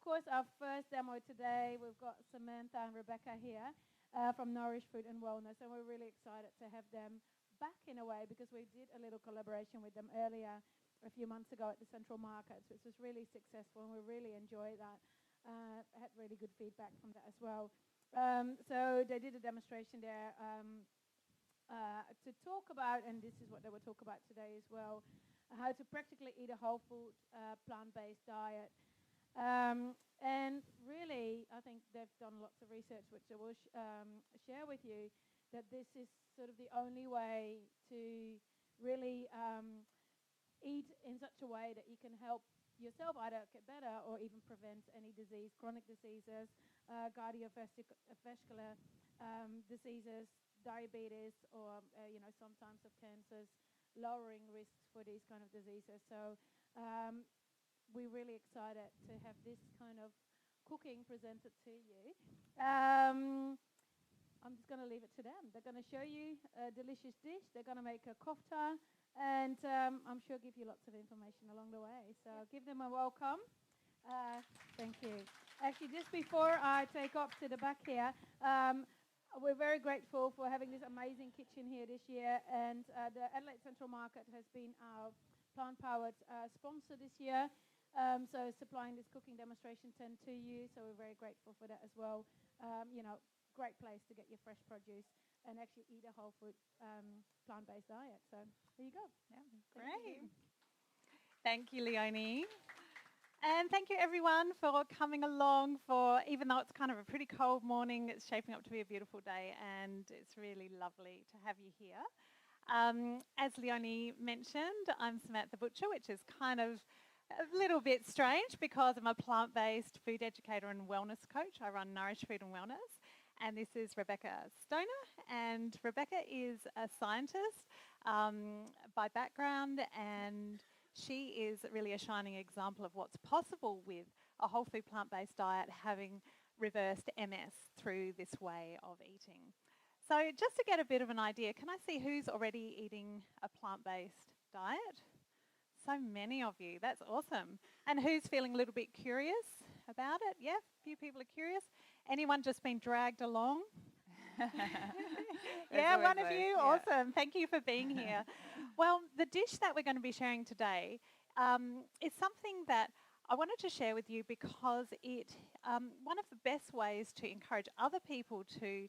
course, our first demo today, we've got Samantha and Rebecca here from Nourish Food and Wellness, and we're really excited to have them back in a way because we did a little collaboration with them earlier a few months ago at the Central Markets, which was really successful, and we really enjoyed that. Had really good feedback from that as well. So they did a demonstration there to talk about, and this is what they will talk about today as well, how to practically eat a whole food, plant-based diet. And really, I think they've done lots of research, which I will share with you, that this is sort of the only way to really eat in such a way that you can help yourself either get better or even prevent any disease, chronic diseases, cardiovascular diseases, diabetes, or some types of cancers, lowering risks for these kind of diseases. So we're really excited to have this kind of cooking presented to you. I'm just going to leave it to them. They're going to show you a delicious dish. They're going to make a kofta, and I'm sure give you lots of information along the way. So give them a welcome. Thank you. Actually, just before I take off to the back here, we're very grateful for having this amazing kitchen here this year, and the Adelaide Central Market has been our plant-powered sponsor this year, so supplying this cooking demonstration tent to you, so we're very grateful for that as well. Great place to get your fresh produce and actually eat a whole food plant-based diet. So there you go. Yeah, great. Thank you, Leonie. And thank you, everyone, for coming along even though it's kind of a pretty cold morning, it's shaping up to be a beautiful day, and it's really lovely to have you here. As Leonie mentioned, I'm Samantha Butcher, which is kind of a little bit strange because I'm a plant-based food educator and wellness coach. I run Nourish Food and Wellness. And this is Rebecca Stonor, and Rebecca is a scientist by background, and she is really a shining example of what's possible with a whole food plant-based diet, having reversed MS through this way of eating. So just to get a bit of an idea, can I see who's already eating a plant-based diet? So many of you, that's awesome. And who's feeling a little bit curious about it? Yeah, a few people are curious. Anyone just been dragged along? Yeah, one of you, yeah. Awesome. Thank you for being here. Well, the dish that we're going to be sharing today is something that I wanted to share with you because one of the best ways to encourage other people to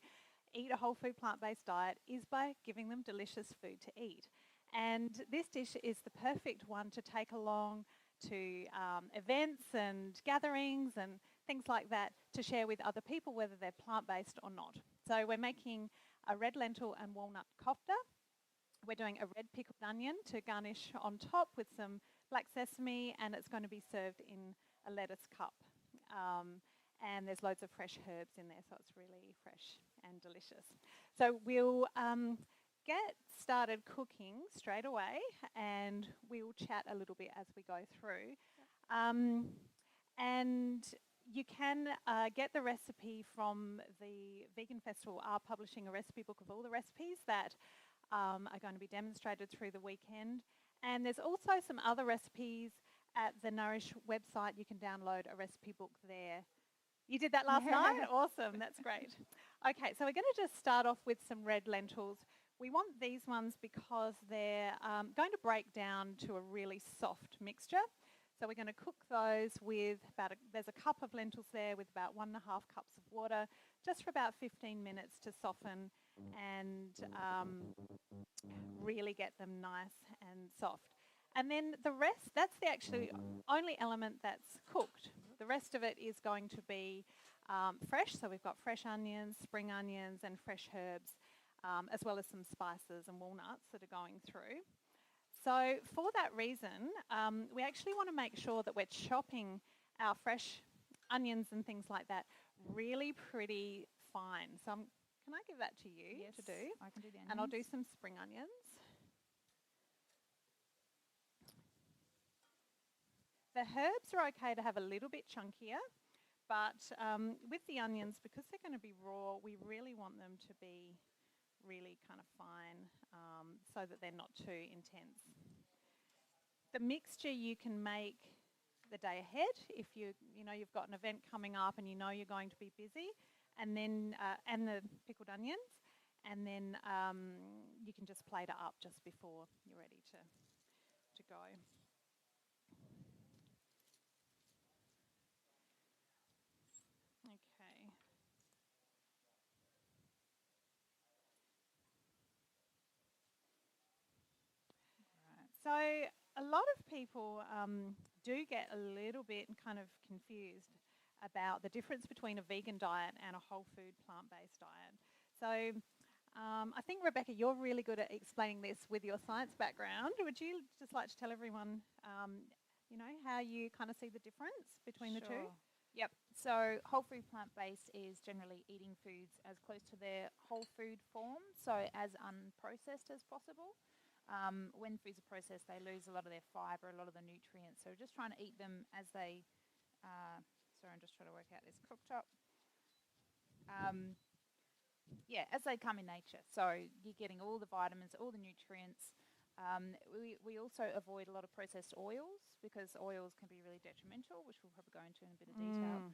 eat a whole food plant-based diet is by giving them delicious food to eat. And this dish is the perfect one to take along to events and gatherings and things like that to share with other people, whether they're plant-based or not. So we're making a red lentil and walnut kofta. We're doing a red pickled onion to garnish on top with some black sesame, and it's going to be served in a lettuce cup. And there's loads of fresh herbs in there, so it's really fresh and delicious. So we'll get started cooking straight away, and we'll chat a little bit as we go through. And you can get the recipe from the Vegan Festival, are publishing a recipe book of all the recipes that are going to be demonstrated through the weekend. And there's also some other recipes at the Nourish website. You can download a recipe book there. You did that last night? Awesome, that's great. Okay, so we're going to just start off with some red lentils. We want these ones because they're going to break down to a really soft mixture. So we're going to cook those with there's a cup of lentils there with about 1.5 cups of water, just for about 15 minutes to soften and really get them nice and soft. And then the rest, that's the actually only element that's cooked. The rest of it is going to be fresh. So we've got fresh onions, spring onions, and fresh herbs, as well as some spices and walnuts that are going through. So for that reason, we actually want to make sure that we're chopping our fresh onions and things like that really pretty fine. So can I give that to you to do? I can do the onions. And I'll do some spring onions. The herbs are okay to have a little bit chunkier, but with the onions, because they're going to be raw, we really want them to be really kind of fine so that they're not too intense. The mixture you can make the day ahead if you've got an event coming up and you're going to be busy, and then and the pickled onions, and then you can just plate it up just before you're ready to go. Okay. So a lot of people do get a little bit kind of confused about the difference between a vegan diet and a whole food plant-based diet. So I think, Rebecca, you're really good at explaining this with your science background. Would you just like to tell everyone, how you kind of see the difference between the two? Yep. So whole food plant-based is generally eating foods as close to their whole food form, so as unprocessed as possible. When foods are processed, they lose a lot of their fibre, a lot of the nutrients. So just trying to eat them as they, sorry, I'm just trying to work out this cooktop. As they come in nature. So you're getting all the vitamins, all the nutrients. We also avoid a lot of processed oils because oils can be really detrimental, which we'll probably go into in a bit of detail.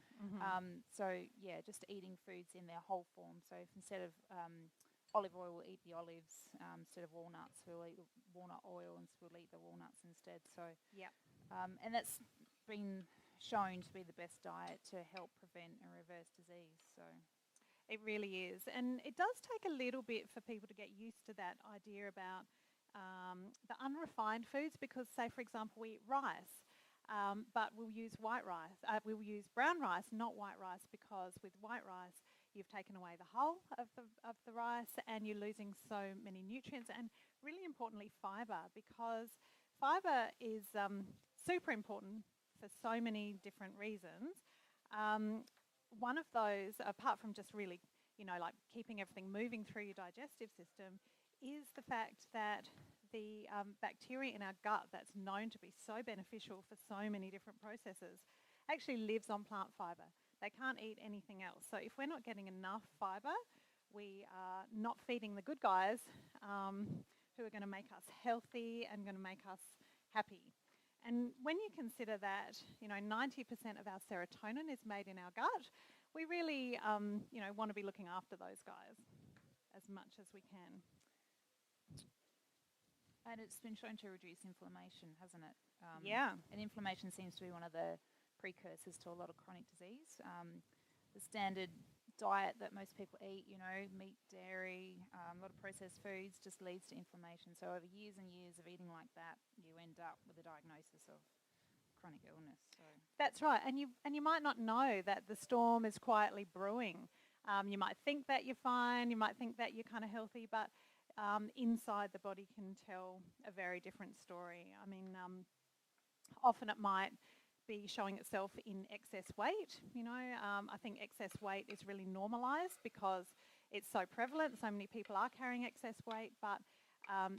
Just eating foods in their whole form. So if instead of olive oil, we'll eat the olives. Instead of walnuts, we'll eat the walnut oil, and we'll eat the walnuts instead. So and that's been shown to be the best diet to help prevent and reverse disease. So it really is, and it does take a little bit for people to get used to that idea about the unrefined foods, because, say, for example, we eat rice, but we'll use white rice. We'll use brown rice, not white rice, because with white rice, you've taken away the hull of the rice, and you're losing so many nutrients, and really importantly, fibre, because fibre is super important for so many different reasons. One of those, apart from just really, like keeping everything moving through your digestive system, is the fact that the bacteria in our gut that's known to be so beneficial for so many different processes actually lives on plant fibre. They can't eat anything else. So if we're not getting enough fibre, we are not feeding the good guys who are going to make us healthy and going to make us happy. And when you consider that, 90% of our serotonin is made in our gut, we really, want to be looking after those guys as much as we can. And it's been shown to reduce inflammation, hasn't it? And inflammation seems to be one of the precursors to a lot of chronic disease. The standard diet that most people eat, meat, dairy, a lot of processed foods, just leads to inflammation. So over years and years of eating like that, you end up with a diagnosis of chronic illness. So that's right, and you might not know that the storm is quietly brewing. You might think that you're fine, you might think that you're kind of healthy, but inside the body can tell a very different story. I mean, often it might be showing itself in excess weight. I think excess weight is really normalised because it's so prevalent. So many people are carrying excess weight, but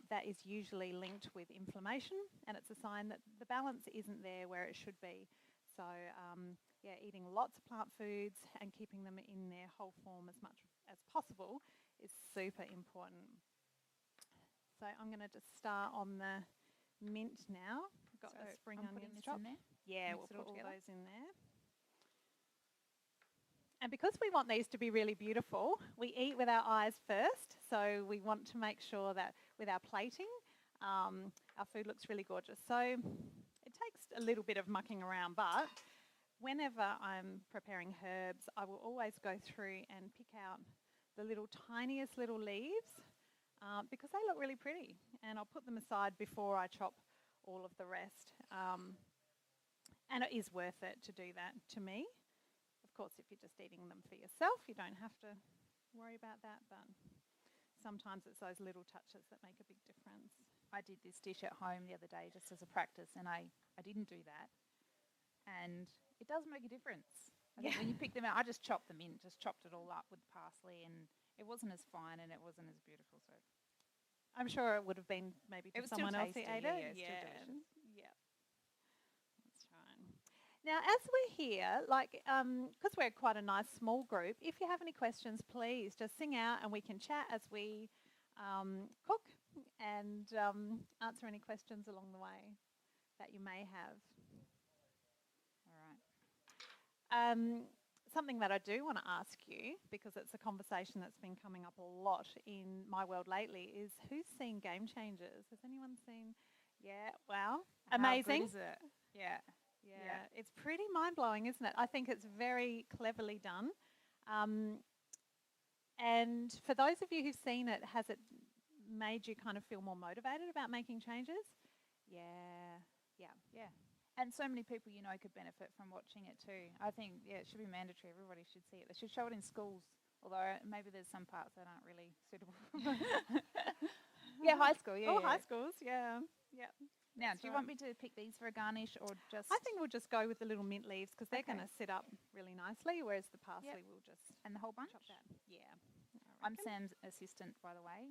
that is usually linked with inflammation, and it's a sign that the balance isn't there where it should be. So eating lots of plant foods and keeping them in their whole form as much as possible is super important. So I'm going to just start on the mint now. We've got the spring onions chopped. Yeah, we'll put all those in there. And because we want these to be really beautiful, we eat with our eyes first. So we want to make sure that with our plating, our food looks really gorgeous. So it takes a little bit of mucking around, but whenever I'm preparing herbs, I will always go through and pick out the tiniest little leaves because they look really pretty. And I'll put them aside before I chop all of the rest. And it is worth it to do that to me. Of course, if you're just eating them for yourself, you don't have to worry about that, but sometimes it's those little touches that make a big difference. I did this dish at home the other day just as a practice, and I didn't do that. And it does make a difference. I think when you pick them out, I just chopped them in, just chopped it all up with parsley, and it wasn't as fine and it wasn't as beautiful. So I'm sure it would have been maybe to someone else who ate it. Yeah, it's still delicious. Yeah. That's right. Now, as we're here, because we're quite a nice small group, if you have any questions, please just sing out and we can chat as we cook and answer any questions along the way that you may have. something that I do want to ask you, because it's a conversation that's been coming up a lot in my world lately, is who's seen Game Changers? Has anyone seen? Yeah, wow. Amazing. How good is it? Yeah. Yeah, it's pretty mind-blowing, isn't it? I think it's very cleverly done. And for those of you who've seen it, has it made you kind of feel more motivated about making changes? Yeah. And so many people could benefit from watching it too. I think, it should be mandatory. Everybody should see it. They should show it in schools, although maybe there's some parts that aren't really suitable. High school, High schools, yeah. Now, do you want me to pick these for a garnish or just... I think we'll just go with the little mint leaves because they're Okay. going to sit up really nicely, whereas the parsley will just... And the whole bunch? Chop that. Yeah. I'm Sam's assistant, by the way.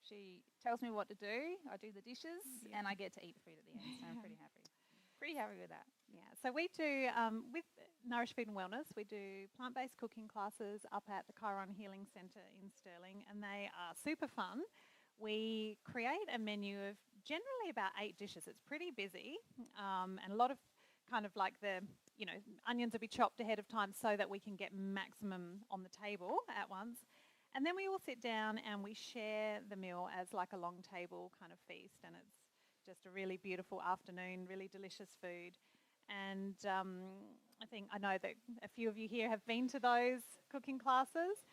She tells me what to do. I do the dishes, and I get to eat food at the end, so I'm pretty happy. Pretty happy with that. Yeah, so we do, with Nourish Food Wellness, we do plant-based cooking classes up at the Chiron Healing Centre in Stirling, and they are super fun. We create a menu of generally about 8 dishes. It's pretty busy, and a lot of kind of like onions will be chopped ahead of time so that we can get maximum on the table at once. And then we all sit down and we share the meal as like a long table kind of feast, and it's just a really beautiful afternoon, really delicious food. And I know that a few of you here have been to those cooking classes,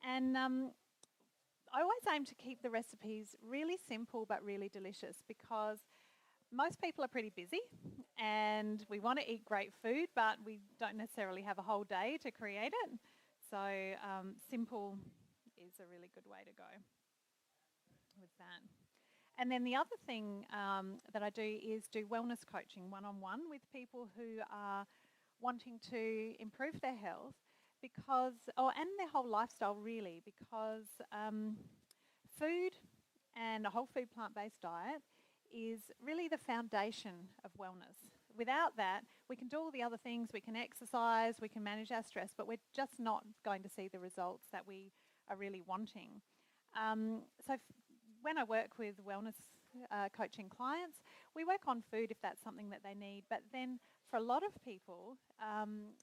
and I always aim to keep the recipes really simple but really delicious, because most people are pretty busy and we want to eat great food, but we don't necessarily have a whole day to create it. So simple is a really good way to go with that. And then the other thing that I do is do wellness coaching one-on-one with people who are wanting to improve their health and their whole lifestyle really, because food and a whole food plant-based diet is really the foundation of wellness. Without that, we can do all the other things, we can exercise, we can manage our stress, but we're just not going to see the results that we are really wanting. When I work with wellness coaching clients, we work on food if that's something that they need, but then for a lot of people,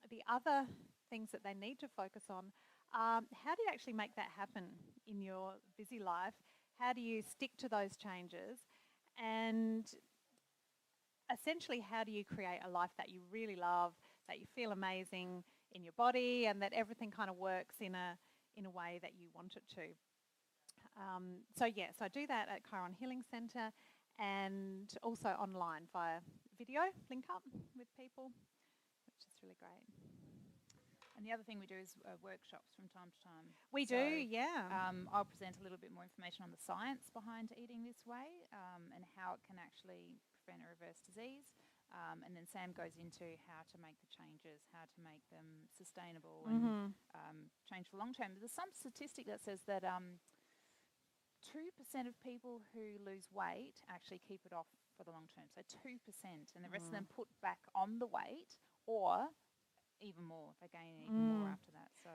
the other things that they need to focus on are how do you actually make that happen in your busy life? How do you stick to those changes? And essentially, how do you create a life that you really love, that you feel amazing in your body, and that everything kind of works in a way that you want it to? So I do that at Chiron Healing Centre, and also online via video link up with people, which is really great. And the other thing we do is workshops from time to time. We do, yeah. I'll present a little bit more information on the science behind eating this way, and how it can actually prevent or reverse disease. And then Sam goes into how to make the changes, how to make them sustainable and change for long term. There's some statistic that says that 2% of people who lose weight actually keep it off for the long term. So 2%, and the rest of them put back on the weight, or even more. They gain even more after that. So,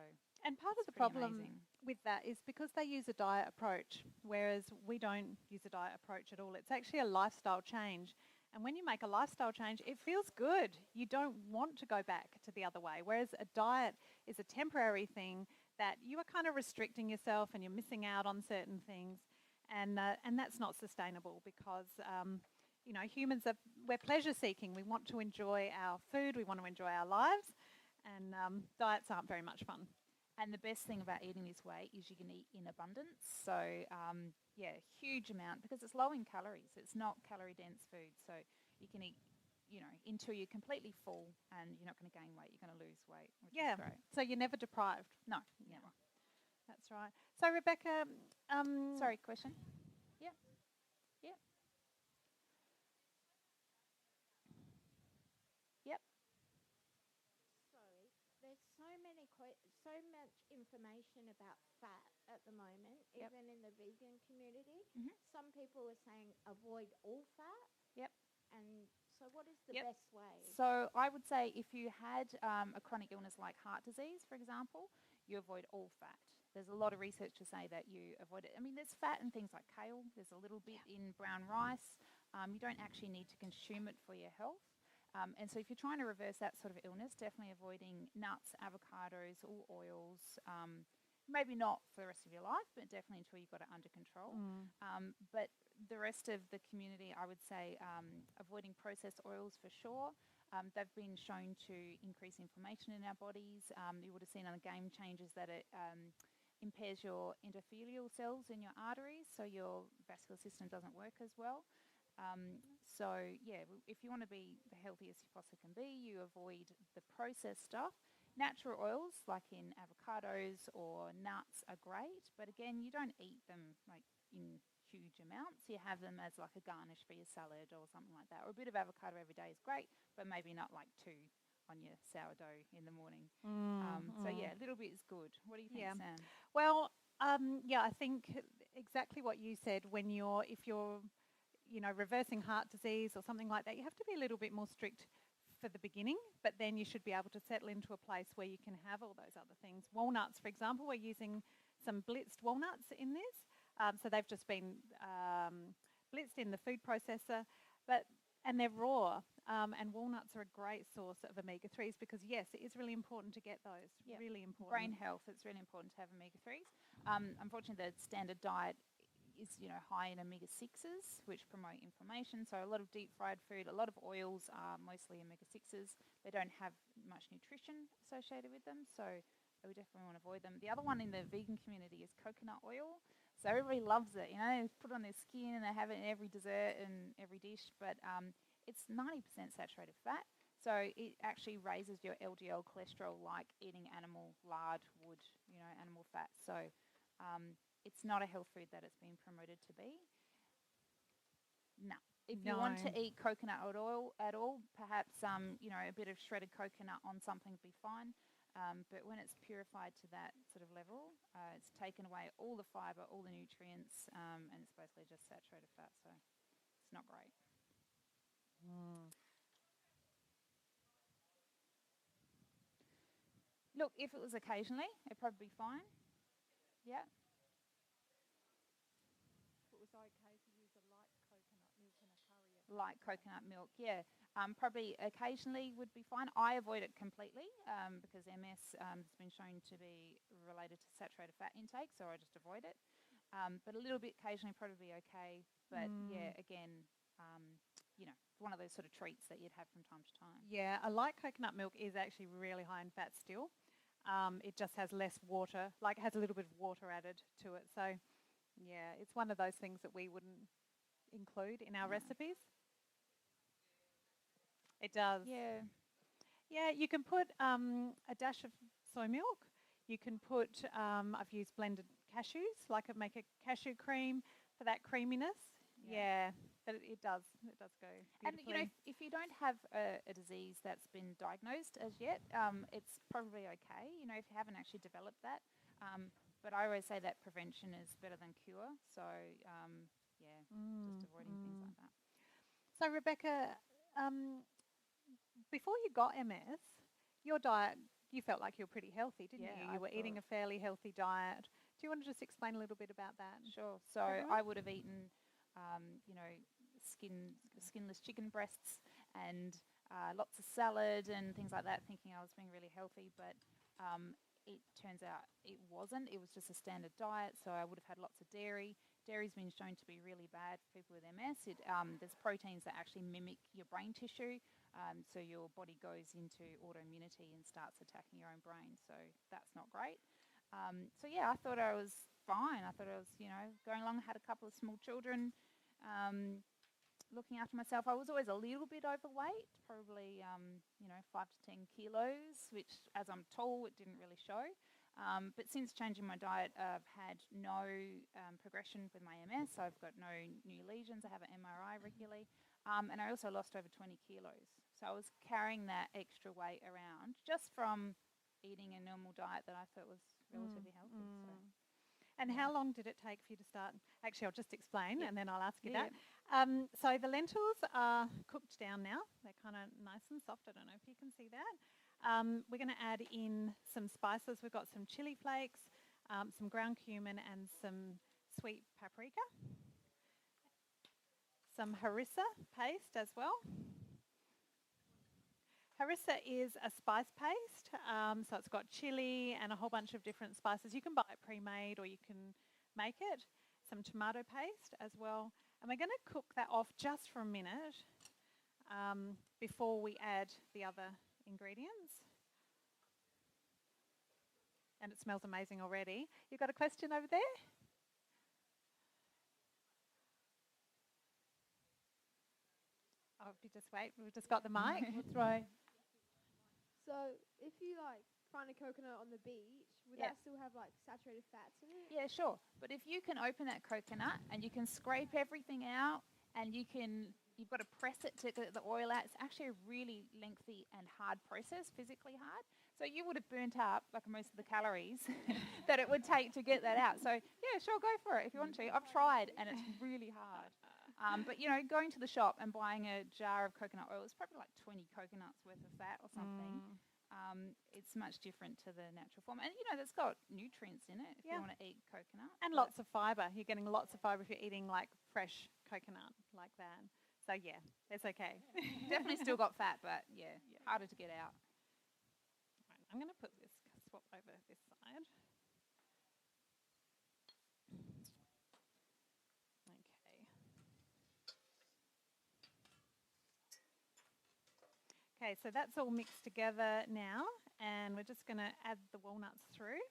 and part of the problem with that is because they use a diet approach, whereas we don't use a diet approach at all. It's actually a lifestyle change. And when you make a lifestyle change, it feels good. You don't want to go back to the other way. Whereas a diet is a temporary thing that you are kind of restricting yourself and you're missing out on certain things. And that's not sustainable, because humans we're pleasure seeking. We want to enjoy our food. We want to enjoy our lives. And diets aren't very much fun. And the best thing about eating this way is you can eat in abundance. So, huge amount, because it's low in calories. It's not calorie-dense food. So you can eat, until you're completely full, and you're not going to gain weight. You're going to lose weight, which is great. So you're never deprived. No, never. That's right. So, Rebecca... sorry, question? Yeah. So much information about fat at the moment, even in the vegan community. Some people are saying avoid all fat. And so what is the best way? So I would say if you had a chronic illness like heart disease, for example, you avoid all fat. There's a lot of research to say that you avoid it. I mean, there's fat in things like kale. There's a little bit in brown rice. You don't actually need to consume it for your health. And so if you're trying to reverse that sort of illness, definitely avoiding nuts, avocados, all oils. Maybe not for the rest of your life, but definitely until you've got it under control. But the rest of the community, I would say, avoiding processed oils for sure. They've been shown to increase inflammation in our bodies. You would have seen on the Game Changers that it impairs your endothelial cells in your arteries, so your vascular system doesn't work as well. If you want to be the healthiest you possibly can be, you avoid the processed stuff. Natural oils, like in avocados or nuts, are great, but again, you don't eat them like in huge amounts. You have them as like a garnish for your salad or something like that. Or a bit of avocado every day is great, but maybe not like 2 on your sourdough in the morning. A little bit is good. What do you think, Sam? Well, I think exactly what you said. If you're reversing heart disease or something like that, you have to be a little bit more strict for the beginning, but then you should be able to settle into a place where you can have all those other things. Walnuts, for example, we're using some blitzed walnuts in this. So they've just been blitzed in the food processor, and they're raw. And walnuts are a great source of omega-3s because, yes, it is really important to get those. Yep. Really important. Brain health, it's really important to have omega-3s. Unfortunately, the standard diet is high in omega-6s, which promote inflammation. So a lot of deep fried food, a lot of oils are mostly omega-6s. They don't have much nutrition associated with them, so we definitely want to avoid them. The other one in the vegan community is coconut oil. So everybody loves it. They put it on their skin and they have it in every dessert and every dish, but it's 90% saturated fat. So it actually raises your LDL cholesterol like eating animal lard would, animal fat. So it's not a health food that it's been promoted to be. No. If you want to eat coconut oil at all, perhaps a bit of shredded coconut on something would be fine. But when it's purified to that sort of level, it's taken away all the fibre, all the nutrients, and it's basically just saturated fat. So it's not great. Look, if it was occasionally, it'd probably be fine. Yeah. It was okay to use a light coconut milk in a curry. Light coconut milk, yeah. Probably occasionally would be fine. I avoid it completely because MS has been shown to be related to saturated fat intake, so I just avoid it. But a little bit occasionally probably be okay. But again, one of those sort of treats that you'd have from time to time. Yeah, a light coconut milk is actually really high in fat still. It just has less water, like it has a little bit of water added to it. So, yeah, it's one of those things that we wouldn't include in our recipes. It does. Yeah. Yeah, you can put a dash of soy milk. You can put, I've used blended cashews, like make a cashew cream for that creaminess. Yeah, but it does go beautifully. And, if you don't have a disease that's been diagnosed as yet, it's probably okay, if you haven't actually developed that. But I always say that prevention is better than cure. So, just avoiding things like that. So, Rebecca, before you got MS, your diet, you felt like you were pretty healthy, didn't you? You were eating a fairly healthy diet. Do you want to just explain a little bit about that? Sure. So I would have eaten, skinless chicken breasts and lots of salad and things like that, thinking I was being really healthy. But it turns out it wasn't. It was just a standard diet. So I would have had lots of dairy. Dairy's been shown to be really bad for people with MS. There's proteins that actually mimic your brain tissue. So your body goes into autoimmunity and starts attacking your own brain. So that's not great. I thought I was fine. I thought I was, going along. I had a couple of small children, looking after myself. I was always a little bit overweight, probably, 5 to 10 kilos, which as I'm tall, it didn't really show. But since changing my diet, I've had no progression with my MS. I've got no new lesions. I have an MRI regularly. And I also lost over 20 kilos. So I was carrying that extra weight around just from eating a normal diet that I thought was relatively healthy. So. And how long did it take for you to start? Actually, I'll just explain and then I'll ask you that. Yeah. So the lentils are cooked down now. They're kind of nice and soft. I don't know if you can see that. We're going to add in some spices. We've got some chili flakes, some ground cumin and some sweet paprika. Some harissa paste as well. Harissa is a spice paste, so it's got chili and a whole bunch of different spices. You can buy it pre-made or you can make it. Some tomato paste as well. And we're going to cook that off just for a minute before we add the other ingredients. And it smells amazing already. You've got a question over there? Oh, if you just wait, we've just got the mic. That's right. So if you like find a coconut on the beach, would Yeah. that still have like saturated fats in it? Yeah, sure. But if you can open that coconut and you can scrape everything out and you've got to press it to get the oil out, it's actually a really lengthy and hard process, physically hard. So you would have burnt up like most of the calories that it would take to get that out. So yeah, sure, go for it if you want to. I've tried and it's really hard. But going to the shop and buying a jar of coconut oil is probably like 20 coconuts worth of fat or something. It's much different to the natural form. And, that's got nutrients in it if you want to eat coconut. And lots of fibre. You're getting lots of fibre if you're eating like fresh coconut like that. So yeah, it's okay. Definitely still got fat, but harder to get out. Right, I'm going to put this, swap over this side. Okay, so that's all mixed together now, and we're just going to add the walnuts through.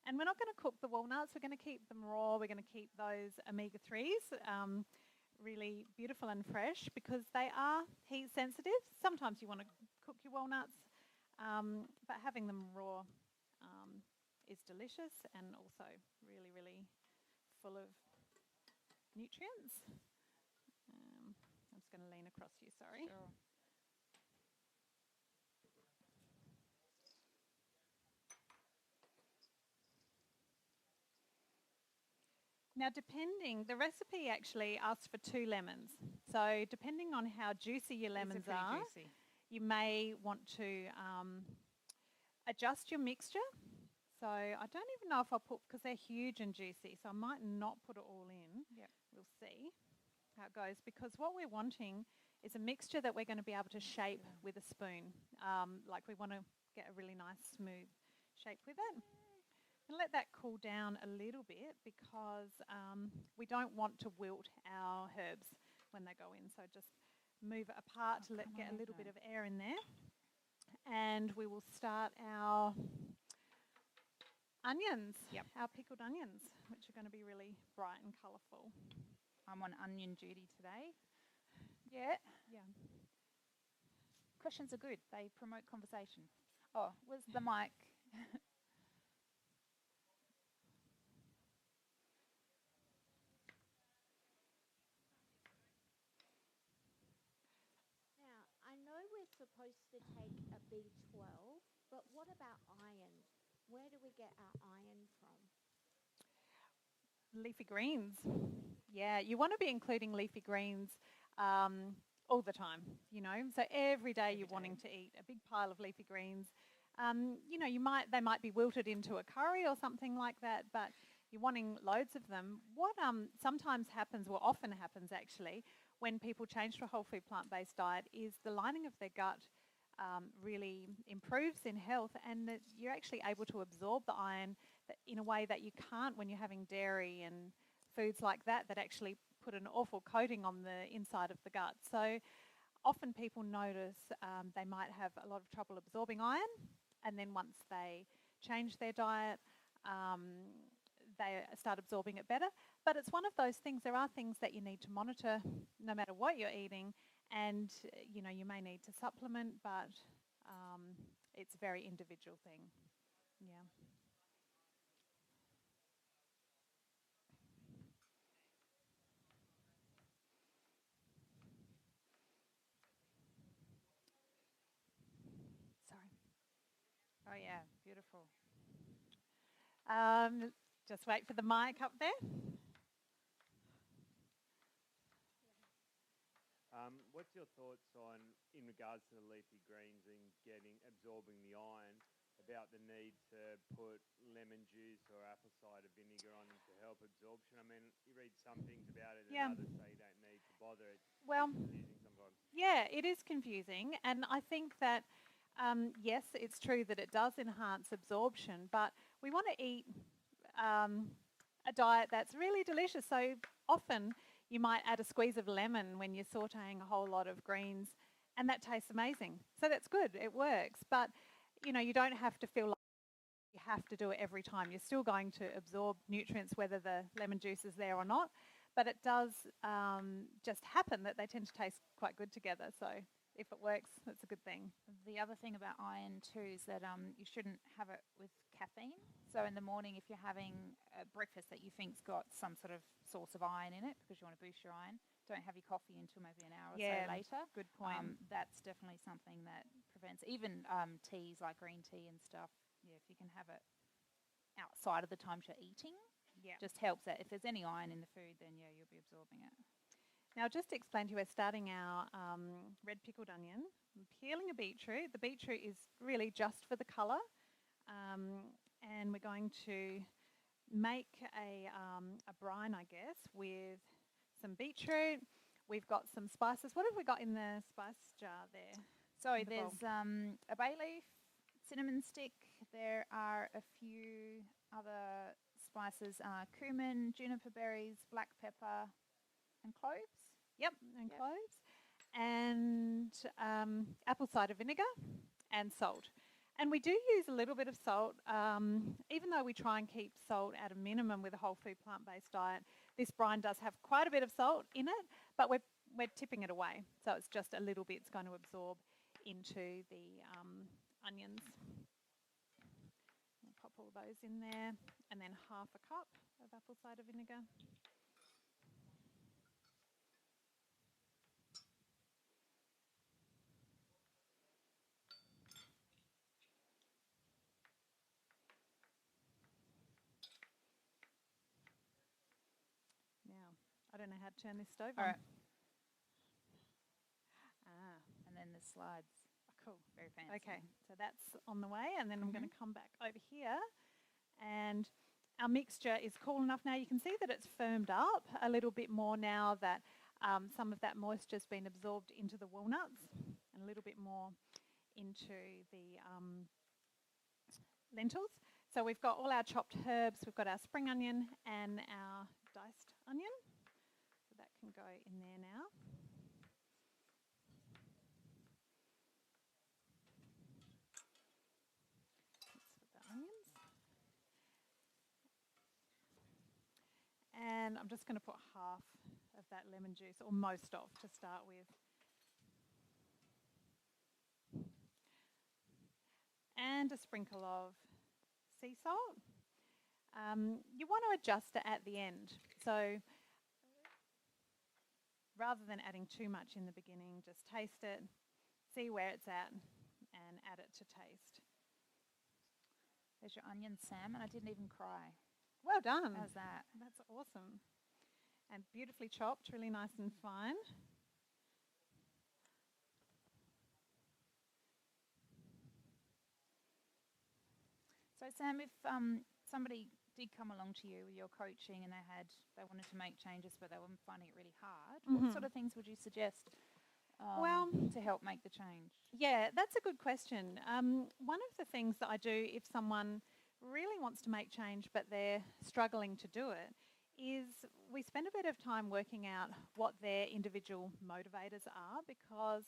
And we're not going to cook the walnuts, we're going to keep them raw, we're going to keep those omega-3s really beautiful and fresh because they are heat sensitive. Sometimes you want to cook your walnuts, but having them raw is delicious and also really, really full of nutrients. I'm just going to lean across you, sorry. Sure. Now, the recipe actually asks for 2 lemons. So depending on how juicy your lemons are, juicy. you may want to adjust your mixture. So I don't even know if I'll put, because they're huge and juicy, so I might not put it all in. Yep. We'll see how it goes, because what we're wanting is a mixture that we're going to be able to shape with a spoon. Like we want to get a really nice smooth shape with it. And let that cool down a little bit because we don't want to wilt our herbs when they go in. So just move it apart to get a little bit of air in there. And we will start our onions, our pickled onions, which are going to be really bright and colourful. I'm on onion duty today. Yeah. Questions are good. They promote conversation. Oh, where's the mic? Now, I know we're supposed to take a B12, but what about iron? Where do we get our iron from? Leafy greens. Yeah, you want to be including leafy greens all the time, So every day you're wanting to eat a big pile of leafy greens. They might be wilted into a curry or something like that, but you're wanting loads of them. What sometimes happens, or often happens actually, when people change to a whole food plant-based diet is the lining of their gut really improves in health, and that you're actually able to absorb the iron in a way that you can't when you're having dairy and foods like that actually put an awful coating on the inside of the gut. So often people notice they might have a lot of trouble absorbing iron, and then once they change their diet, they start absorbing it better. But it's one of those things, there are things that you need to monitor no matter what you're eating, and you may need to supplement, but it's a very individual thing. Yeah. Sorry. Oh, yeah. Beautiful. Just wait for the mic up there. What's your thoughts in regards to the leafy greens and absorbing the iron, about the need to put lemon juice or apple cider vinegar on them to help absorption? I mean, you read some things about it and others say you don't need to bother. It's confusing sometimes. Yeah, it is confusing. And I think that, yes, it's true that it does enhance absorption, but we want to eat a diet that's really delicious. So often you might add a squeeze of lemon when you're sauteing a whole lot of greens, and that tastes amazing. So that's good, it works. But, you don't have to feel like you have to do it every time. You're still going to absorb nutrients whether the lemon juice is there or not. But it does just happen that they tend to taste quite good together. So if it works, that's a good thing. The other thing about iron too is that you shouldn't have it with caffeine. So in the morning, if you're having a breakfast that you think's got some sort of source of iron in it because you want to boost your iron, don't have your coffee until maybe an hour or so later. Good point. That's definitely something that prevents even teas like green tea and stuff. Yeah, if you can have it outside of the times you're eating, just helps that. If there's any iron in the food, then you'll be absorbing it. Now, just to explain to you, we're starting our red pickled onion. I'm peeling a beetroot. The beetroot is really just for the colour. And we're going to make a brine, I guess, with some beetroot. We've got some spices. What have we got in the spice jar there? So there's a bay leaf, cinnamon stick. There are a few other spices, cumin, juniper berries, black pepper, and cloves. Yep, and cloves. And apple cider vinegar and salt. And we do use a little bit of salt, even though we try and keep salt at a minimum with a whole food plant-based diet. This brine does have quite a bit of salt in it, but we're tipping it away. So it's just a little bit. It's going to absorb into the onions. I'll pop all those in there, and then half a cup of apple cider vinegar. Now, I don't know how to turn this stove on. All right. Ah. And then the slides. Cool. Very fancy. Okay, so that's on the way, and then I'm going to come back over here, and our mixture is cool enough now. You can see that it's firmed up a little bit more now that some of that moisture's been absorbed into the walnuts and a little bit more into the lentils. So we've got all our chopped herbs, we've got our spring onion and our diced onion. So that can go in there now. And I'm just going to put half of that lemon juice, or most of, to start with. And a sprinkle of sea salt. You want to adjust it at the end. So rather than adding too much in the beginning, just taste it, see where it's at, and add it to taste. There's your onion, Sam, and I didn't even cry. Well done. How's that? That's awesome. And beautifully chopped, really nice and fine. So Sam, if somebody did come along to you with your coaching and they wanted to make changes but they were finding it really hard, what sort of things would you suggest to help make the change? Yeah, that's a good question. One of the things that I do if someone really wants to make change but they're struggling to do it is we spend a bit of time working out what their individual motivators are, because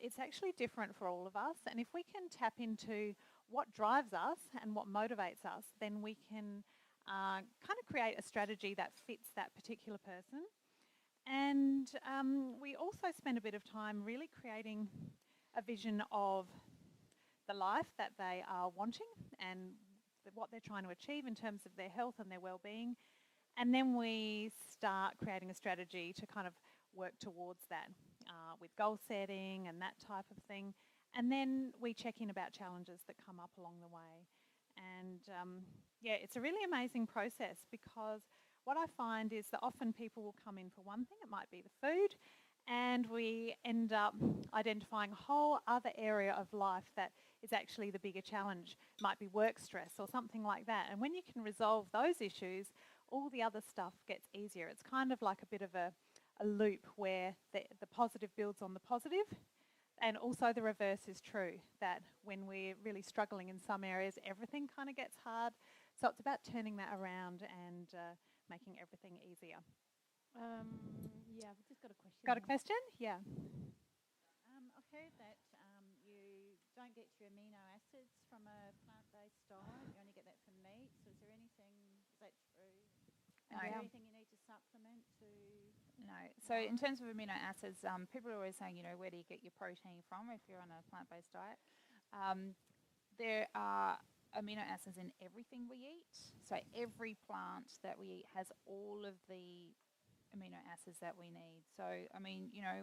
it's actually different for all of us, and if we can tap into what drives us and what motivates us, then we can kind of create a strategy that fits that particular person. And we also spend a bit of time really creating a vision of the life that they are wanting and what they're trying to achieve in terms of their health and their well-being. And then we start creating a strategy to kind of work towards that with goal setting and that type of thing. And then we check in about challenges that come up along the way. And it's a really amazing process, because what I find is that often people will come in for one thing, it might be the food, and we end up identifying a whole other area of life that is actually the bigger challenge. It might be work stress or something like that. And when you can resolve those issues, all the other stuff gets easier. It's kind of like a bit of a a loop where the positive builds on the positive. And also the reverse is true, that when we're really struggling in some areas, everything kind of gets hard. So it's about turning that around and making everything easier. Yeah, we've just got a question. Got a here. question? Yeah. I've heard that you don't get your amino acids from a plant-based diet. You only get that from meat. So is that true? Is there anything you need to supplement to? No. So in terms of amino acids, people are always saying, where do you get your protein from if you're on a plant-based diet? There are amino acids in everything we eat. So every plant that we eat has all of the amino acids that we need. So,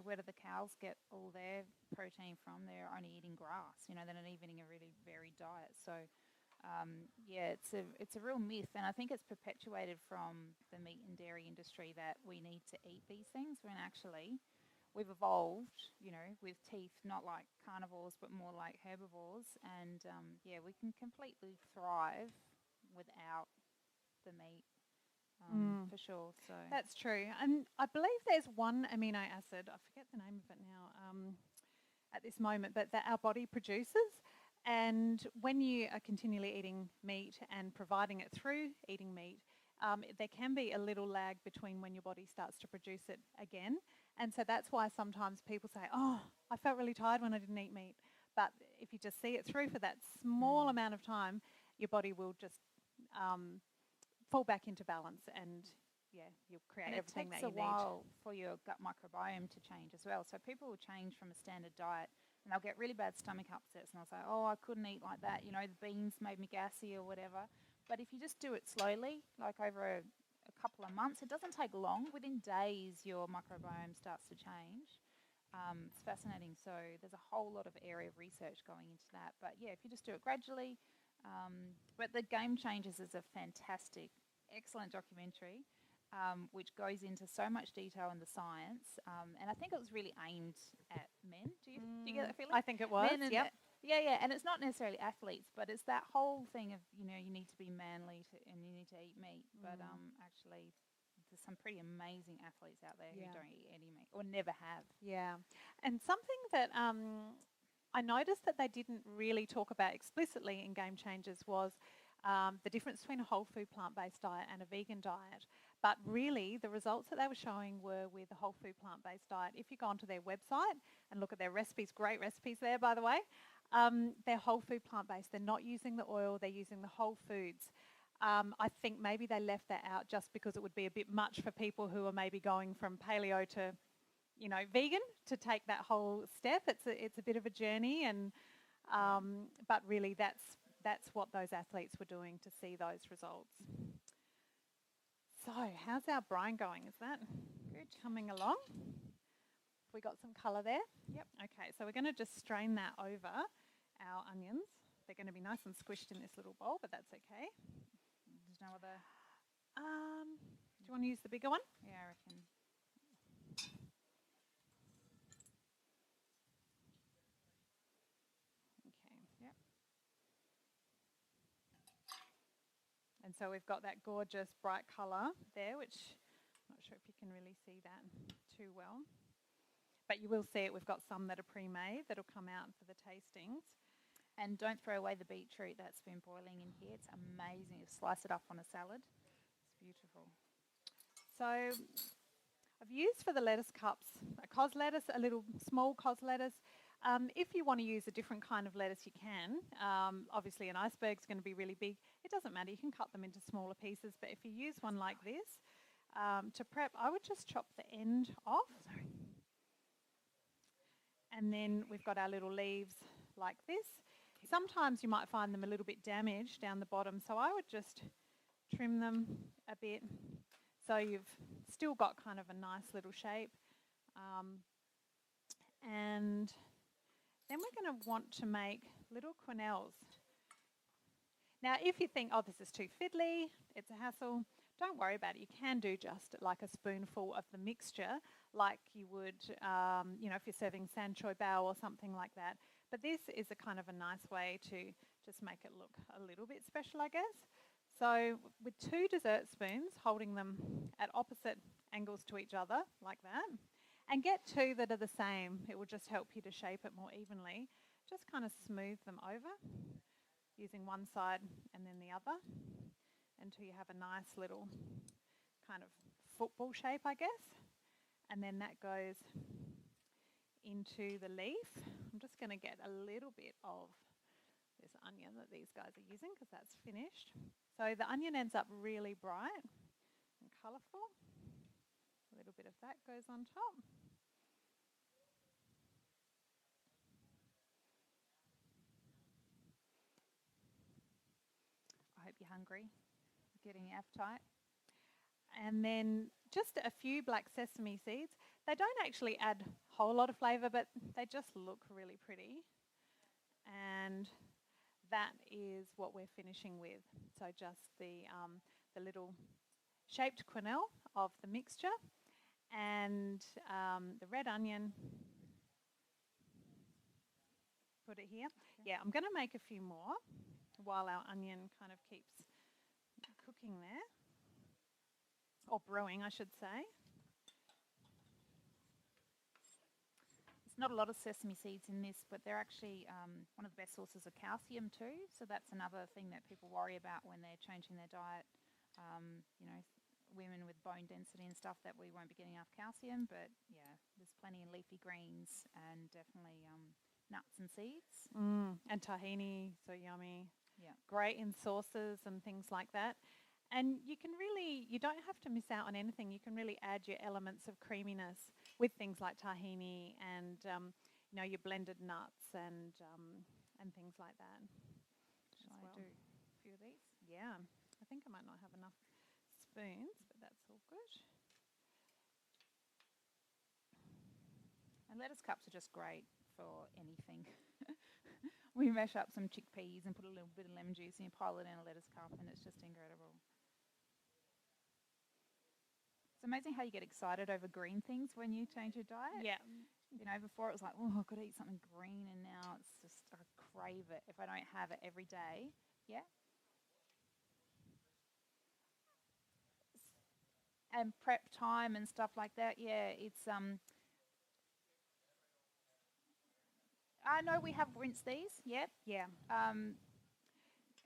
where do the cows get all their protein from? They're only eating grass. They're not even eating a really varied diet. So, it's a real myth, and I think it's perpetuated from the meat and dairy industry that we need to eat these things, when actually we've evolved, with teeth, not like carnivores, but more like herbivores, and we can completely thrive without the meat. For sure. So That's true. And I believe there's one amino acid, I forget the name of it now at this moment, but that our body produces. And when you are continually eating meat and providing it through eating meat, there can be a little lag between when your body starts to produce it again. And so that's why sometimes people say, oh, I felt really tired when I didn't eat meat. But if you just see it through for that small amount of time, your body will just fall back into balance, and you'll create everything that you need. It takes a while for your gut microbiome to change as well. So people will change from a standard diet and they'll get really bad stomach upsets, and they'll say, oh, I couldn't eat like that, the beans made me gassy or whatever. But if you just do it slowly, like over a couple of months, it doesn't take long. Within days, your microbiome starts to change. It's fascinating. So there's a whole lot of area of research going into that. But if you just do it gradually. But The Game Changers is a fantastic, excellent documentary, which goes into so much detail in the science. And I think it was really aimed at men. Do you get that feeling? I think it was, yep. Yeah, and it's not necessarily athletes, but it's that whole thing of, you need to be manly and you need to eat meat. But actually, there's some pretty amazing athletes out there who don't eat any meat or never have. Yeah. And something that I noticed that they didn't really talk about explicitly in Game Changers was the difference between a whole food plant-based diet and a vegan diet. But really, the results that they were showing were with a whole food plant-based diet. If you go onto their website and look at their recipes, great recipes there, by the way, they're whole food plant-based. They're not using the oil, they're using the whole foods. I think maybe they left that out just because it would be a bit much for people who are maybe going from paleo to vegan, to take that whole step. It's a bit of a journey, and but really that's what those athletes were doing to see those results. So how's our brine going? Is that good? Coming along? We got some colour there? Yep. Okay, so we're going to just strain that over our onions. They're going to be nice and squished in this little bowl, but that's okay. There's no other... do you want to use the bigger one? Yeah, I reckon. And so we've got that gorgeous bright colour there, which I'm not sure if you can really see that too well. But you will see it. We've got some that are pre-made that'll come out for the tastings. And don't throw away the beetroot that's been boiling in here. It's amazing. You slice it up on a salad. It's beautiful. So I've used for the lettuce cups a cos lettuce, a little small cos lettuce. If you want to use a different kind of lettuce, you can. Obviously, an iceberg is going to be really big. It doesn't matter. You can cut them into smaller pieces. But if you use one like this to prep, I would just chop the end off. And then we've got our little leaves like this. Sometimes you might find them a little bit damaged down the bottom, so I would just trim them a bit so you've still got kind of a nice little shape. And then we're going to want to make little quenelles. Now, if you think, oh, this is too fiddly, it's a hassle, don't worry about it. You can do just like a spoonful of the mixture, like you would, if you're serving san choy bao or something like that. But this is a kind of a nice way to just make it look a little bit special, I guess. So with 2 dessert spoons, holding them at opposite angles to each other like that. And get two that are the same. It will just help you to shape it more evenly. Just kind of smooth them over using one side and then the other until you have a nice little kind of football shape, I guess. And then that goes into the leaf. I'm just going to get a little bit of this onion that these guys are using because that's finished. So the onion ends up really bright and colourful. A little bit of that goes on top. I hope you're hungry. Getting your appetite. And then just a few black sesame seeds. They don't actually add a whole lot of flavour, but they just look really pretty. And that is what we're finishing with. So just the little shaped quenelle of the mixture and the red onion. Put it here. Okay. Yeah, I'm going to make a few more while our onion kind of keeps cooking there. Or brewing, I should say. There's not a lot of sesame seeds in this, but they're actually one of the best sources of calcium too. So that's another thing that people worry about when they're changing their diet. Women with bone density and stuff, that we won't be getting enough calcium. But yeah, there's plenty in leafy greens and definitely nuts and seeds. And tahini, so yummy. Yeah. Great in sauces and things like that. And you don't have to miss out on anything. You can really add your elements of creaminess with things like tahini and, your blended nuts and things like that. Shall I do a few of these? Yeah. I think I might not have enough spoons, but that's all good. And lettuce cups are just great for anything. We mash up some chickpeas and put a little bit of lemon juice and you pile it in a lettuce cup and it's just incredible. It's amazing how you get excited over green things when you change your diet. Yeah. Before it was like, oh, I've got to eat something green, and now it's just, I crave it if I don't have it every day. Yeah. And prep time and stuff like that. Yeah, it's I know we have rinsed these. Yep. Yeah.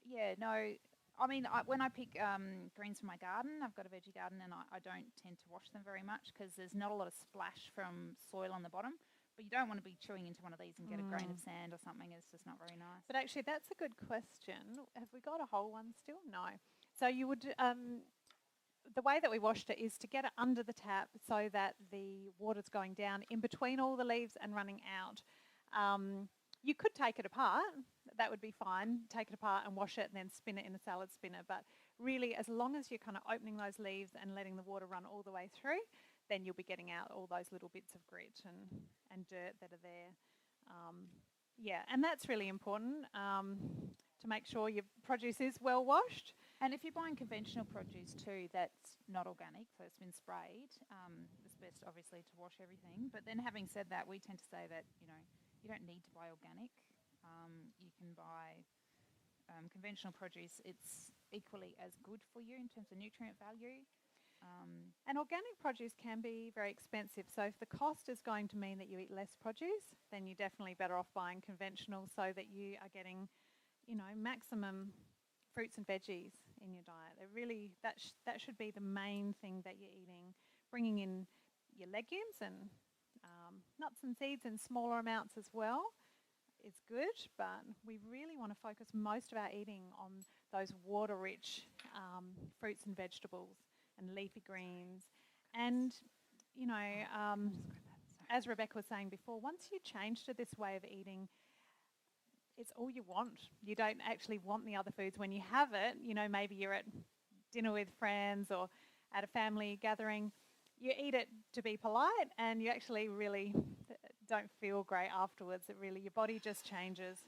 Yeah. No. I mean, when I pick greens from my garden, I've got a veggie garden, and I don't tend to wash them very much because there's not a lot of splash from soil on the bottom. But you don't want to be chewing into one of these and get a grain of sand or something. It's just not very nice. But actually, that's a good question. Have we got a whole one still? No. So you would, the way that we washed it is to get it under the tap so that the water's going down in between all the leaves and running out. You could take it apart. That would be fine. Take it apart and wash it and then spin it in a salad spinner. But really, as long as you're kind of opening those leaves and letting the water run all the way through, then you'll be getting out all those little bits of grit and dirt that are there. And that's really important to make sure your produce is well washed. And if you're buying conventional produce too, that's not organic, so it's been sprayed, it's best obviously to wash everything. But then having said that, we tend to say that, you don't need to buy organic. You can buy conventional produce. It's equally as good for you in terms of nutrient value. And organic produce can be very expensive. So if the cost is going to mean that you eat less produce, then you're definitely better off buying conventional so that you are getting, maximum fruits and veggies in your diet. That should be the main thing that you're eating. Bringing in your legumes and nuts and seeds in smaller amounts as well is good, but we really want to focus most of our eating on those water-rich fruits and vegetables and leafy greens. And, as Rebecca was saying before, once you change to this way of eating, it's all you want. You don't actually want the other foods. When you have it, maybe you're at dinner with friends or at a family gathering, you eat it to be polite and you actually really don't feel great afterwards. Your body just changes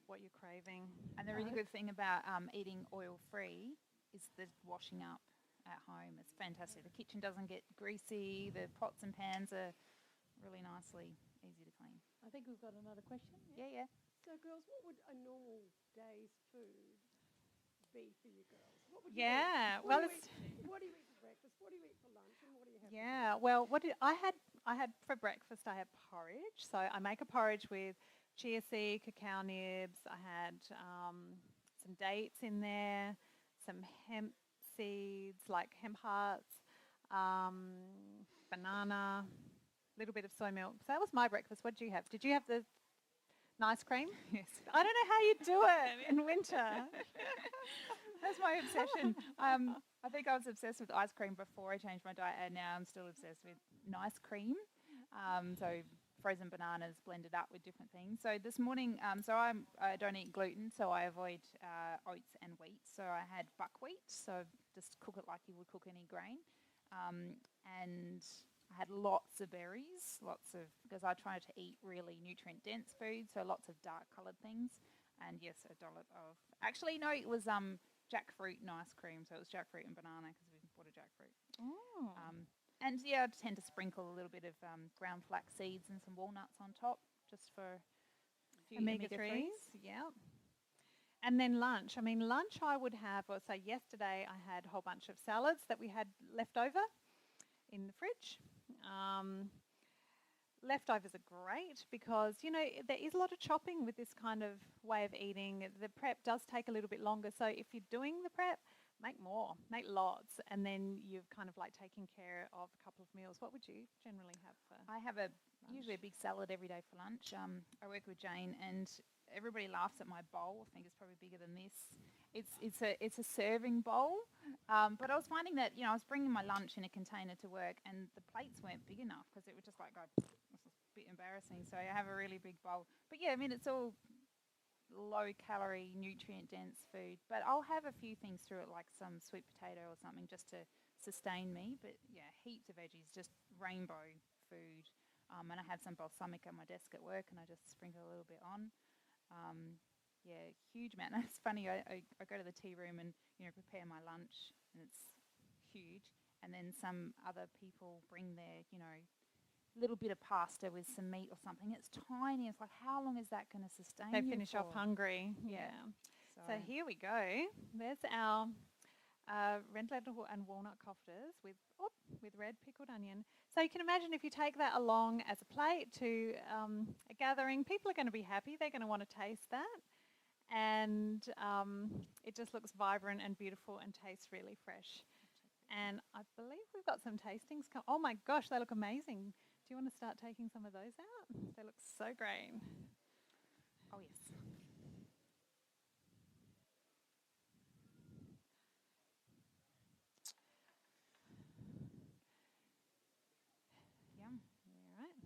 what you're craving. And the really good thing about eating oil-free is the washing up at home. It's fantastic. The kitchen doesn't get greasy. The pots and pans are really nicely easy to clean. I think we've got another question. Yeah. So, girls, what would a normal day's food be for you girls? What would you Yeah, eat? well, What do you eat for breakfast? What do you eat for lunch, and what do you have? Yeah, well, I had for breakfast? I had porridge. So I make a porridge with chia seed, cacao nibs. I had some dates in there, some hemp seeds like hemp hearts, banana, little bit of soy milk. So that was my breakfast. What did you have? Did you have the nice cream? Yes. I don't know how you do it in winter. That's my obsession. I think I was obsessed with ice cream before I changed my diet, and now I'm still obsessed with nice cream. So frozen bananas blended up with different things. So this morning, I don't eat gluten, so I avoid oats and wheat. So I had buckwheat, so just cook it like you would cook any grain. And I had lots of berries, because I try to eat really nutrient-dense food, so lots of dark-coloured things. And yes, a dollop of... Actually, no, it was jackfruit and ice cream, so it was jackfruit and banana because we bought a jackfruit. Oh. And yeah, I tend to sprinkle a little bit of ground flax seeds and some walnuts on top, just for a few omega-3s. Yeah. And then lunch. I mean, lunch I would have, or say yesterday I had a whole bunch of salads that we had left over in the fridge. Leftovers are great because, there is a lot of chopping with this kind of way of eating. The prep does take a little bit longer. So if you're doing the prep, make more, make lots, and then you've kind of like taking care of a couple of meals. What would you generally have for I have usually a big salad every day for lunch. I work with Jane, and everybody laughs at my bowl. I think it's probably bigger than this. It's a serving bowl, but I was finding that I was bringing my lunch in a container to work, and the plates weren't big enough because it would just like go. This is a bit embarrassing. So I have a really big bowl. But yeah, I mean it's all low calorie, nutrient dense food. But I'll have a few things through it, like some sweet potato or something, just to sustain me. But yeah, heaps of veggies, just rainbow food. And I have some balsamic on my desk at work, and I just sprinkle a little bit on. Yeah, huge amount. It's funny, I go to the tea room and, prepare my lunch, and it's huge. And then some other people bring their, little bit of pasta with some meat or something. It's tiny. It's like, how long is that going to sustain they you finish for? off hungry? Yeah. So here we go. There's our lentil and walnut koftas with red pickled onion. So you can imagine if you take that along as a plate to a gathering, people are going to be happy. They're going to want to taste that. And it just looks vibrant and beautiful and tastes really fresh. And I believe we've got some tastings. Oh my gosh, they look amazing. Do you want to start taking some of those out? They look so great. Oh yes. Yum. All right.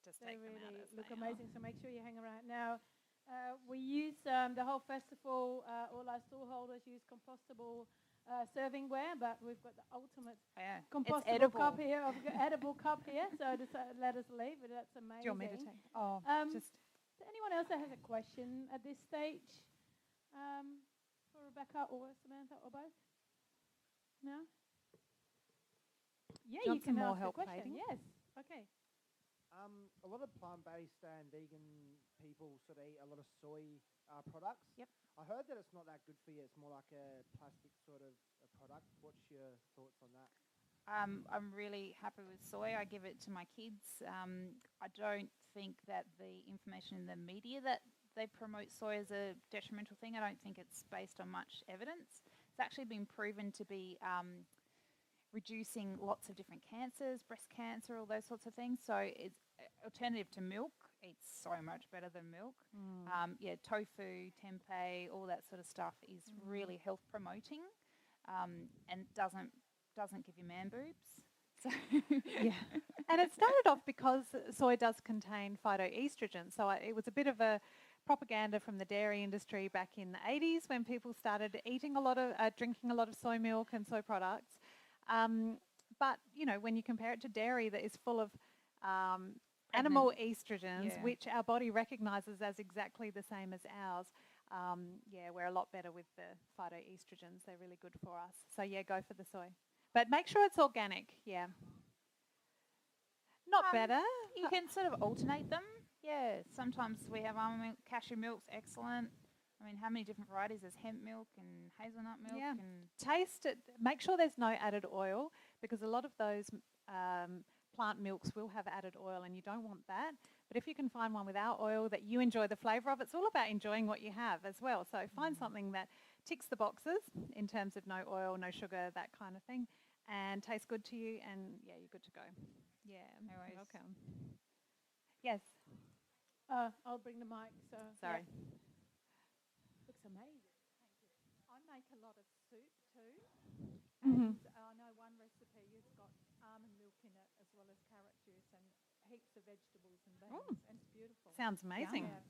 Just They take them out really as look they amazing, are. so make sure you hang around. Now, we use the whole festival, all our stallholders use compostable servingware, but we've got the ultimate compostable cup here, edible cup here, so just let us leave, but that's amazing. Do you want me to take? Oh, just... Is there anyone else that has a question at this stage for Rebecca or Samantha or both? No? Yeah, you can more ask help a question. plating? Yes. Okay. A lot of plant-based and vegan people sort of eat a lot of soy products. Yep. I heard that it's not that good for you. It's more like a plastic sort of a product. What's your thoughts on that? I'm really happy with soy. I give it to my kids. I don't think that the information in the media that they promote soy as a detrimental thing, I don't think it's based on much evidence. It's actually been proven to be reducing lots of different cancers, breast cancer, all those sorts of things. So it's alternative to milk. It's so much better than milk. Tofu, tempeh, all that sort of stuff is really health promoting, and doesn't give you man boobs. So yeah, and it started off because soy does contain phytoestrogen. So it was a bit of a propaganda from the dairy industry back in the 80s when people started eating drinking a lot of soy milk and soy products. But when you compare it to dairy that is full of animal estrogens, which our body recognises as exactly the same as ours, we're a lot better with the phytoestrogens. They're really good for us. So go for the soy. But make sure it's organic, Not better. You can sort of alternate them. Yeah, sometimes we have almond milk, cashew milk's excellent. I mean, how many different varieties? There's hemp milk and hazelnut milk. Yeah. And Taste it. Make sure there's no added oil, because a lot of those plant milks will have added oil, and you don't want that. But if you can find one without oil that you enjoy the flavour of, it's all about enjoying what you have as well. So find something that ticks the boxes in terms of no oil, no sugar, that kind of thing, and tastes good to you, and yeah, you're good to go. yeah, no worries. Welcome. Yes. I'll bring the mic. So Sorry. yeah. Looks amazing. I make a lot of soup too. Mhm. And I know one recipe has got almond milk in it as well as carrot juice and heaps of vegetables and beans. And it's beautiful. Sounds amazing. Yeah.